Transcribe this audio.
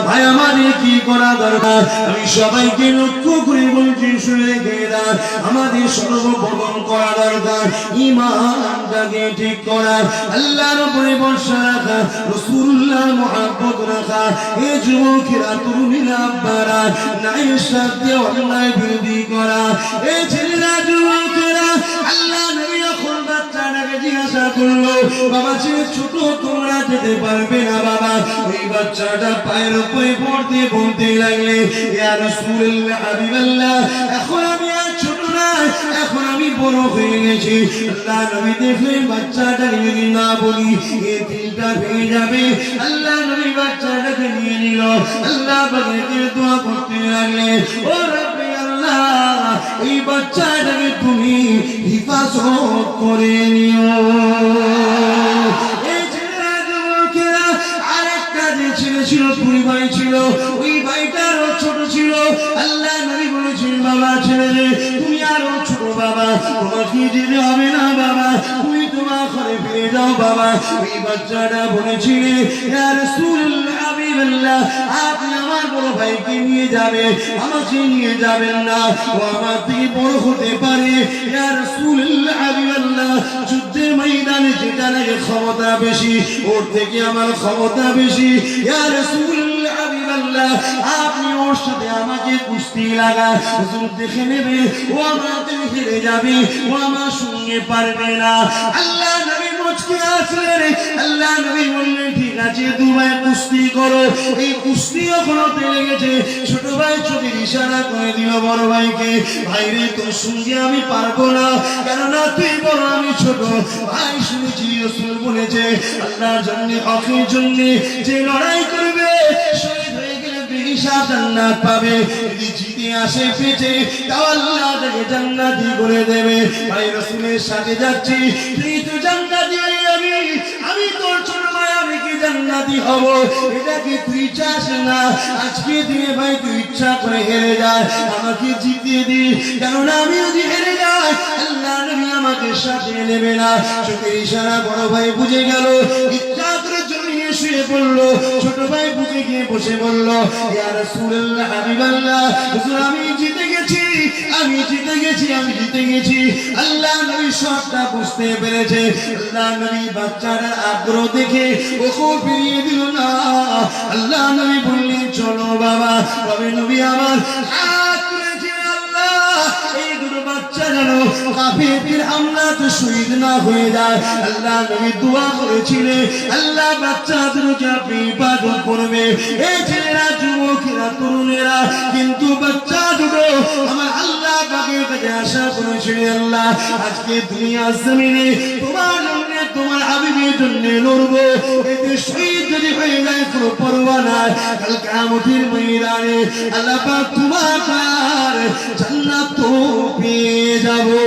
ভাই আমাদের কি করা দরকার আমি সবাইকে লক্ষ্য করে বলছি শুনে রেখে দাও আমাদের সর্বপ্রথম করা দরকার ঈমানটাকে ঠিক করা আল্লাহর উপরে ভরসা রাখা রাসূলুল্লাহ মুহাব্বত রাখা এ যুবকেরা তরুণীরা আব্বারা নায়ের সাথে অন্যায় বিরোধী করা এ ছেলেরা যুবকেরা আল্লাহ নবী যখন বাচ্চাটাকে জিজ্ঞাসা করলো বাবা ছেলে ছোট তোমরা যেতে পারবে না বাবা এই বাচ্চাটা পায়ের উপরে পড়তে বলতে লাগলে ইয়া রাসূলুল্লাহ হাবিবাল্লাহ এখন আমি আর ছোট না এখন আমি বড় হয়ে গেছি আল্লাহ নবী দেখলেন বাচ্চাটাকে যদি না বলি এই দিলটা ভেঙে যাবে আল্লাহ নবী বাচ্চাটাকে নিয়ে নিল আল্লাহ পাকে দোয়া করতে লাগলে ও রব্বি আল্লাহ এই বাচ্চাটাকে তুমি হিফাজত করে নিও ছিল দুই ভাই ছিল ওই ভাইটারও ছোট ছিল আল্লাহ নবী বলেছেন বাবা ছেলে তুমি আরো ছোট বাবা তোমাকে যেতে হবে না বাবা তুমি তোমার ঘরে ফিরে যাও বাবা ওই বাচ্চাটা বলেছিল ইয়া রাসূলুল্লাহ হাবিবাল্লাহ আপনি আমার বড় ভাইকে নিয়ে যাবে আমাকে নিয়ে যাবেন না ও আমার থেকে বড় হতে পারে ইয়া রাসূলুল্লাহ হাবিবাল্লাহ যুদ্ধের ময়দানে যেটা নাকি ক্ষমতা বেশি ওর থেকে আমার ক্ষমতা বেশি ইয়া রাসূলুল্লাহ হাবিবাল্লাহ আপনি ওর সাথে আমাকে কুস্তি লাগা হুজুর দেখে নেবে ও আমাকে হেরে যাবে ও আমার সঙ্গে পারবে না আল্লাহ নবী মুচকি আসলেন আল্লাহ নবী বললেন ঠিক আছে দুই কুস্তি করো এই কুস্তি যখন হতে লেগেছে ছোট ভাই চোখের ইশারা করে দিল বড় ভাইকে ভাই রে তোর সঙ্গে আমি পারবো না কেননা তুই বড় আমি ছোট ভাই শুনেছি রাসূল বলেছে আল্লাহর জন্য হকের জন্য যে লড়াই করবে শহীদ হয়ে গেলে বেহিসাব জান্নাত পাবে যদি জিতে আসে পেটে তাও আল্লাহ তাকে জান্নাতি করে দেবে ভাই রাসূলের সাথে যাচ্ছি তুই তো জান্নাতি হয়ে যাবি আমি তোর ছোট ভাই আমি কি জান্নাতি হব এটা কি তুই চাস না আজকে দিনে ভাই তুই ইচ্ছা করে হেরে যায় আমাকে জিতিয়ে দি কেননা আমি যদি হেরে যাই আল্লাহ নবী আমাকে সাথে নেবে না চোখের ইশারা বড় ভাই বুঝে গেল ইচ্ছা করে জড়িয়ে শুয়ে পড়লো ছোট ভাই বুঝে গিয়ে বসে বলল ইয়া রাসূলুল্লাহ হাবিবাল্লাহ হুজুর আমি জিতে গেছি আমি জিতে গেছি আমি জিতে গেছি আল্লাহ নবী সবটা বুঝতে পেরেছে আল্লাহ নবী বাচ্চাটার আগ্রহ দেখে ওকে ফিরিয়ে দিল না আল্লাহ নবী বললেন চলো বাবা তবে নবী আমার হাত তুলেছে আল্লাহ এই দুটো বাচ্চা যেন কাফেরদের হামলাতে শহীদ না হয়ে যায় আল্লাহ নবী দোয়া করেছিলেন আল্লাহ বাচ্চাদেরকে আপনি ইবাদত করবে এই ছেলেরা যুবকেরা তরুণেরা কিন্তু বাচ্চা দুটো আমার আল্লাহ পাকের কাছে আশা করেছে আল্লাহ আজকে দুনিয়ার জমিনে তোমার জন্য তোমার হাবিবের জন্য লড়বো এতে শহীদ যদি হয়ে যায় কোনো পরোয়া নাই কাল কিয়ামতের ময়দানে আল্লাহ পাক তোমার জান্নাত পেয়ে যাবো।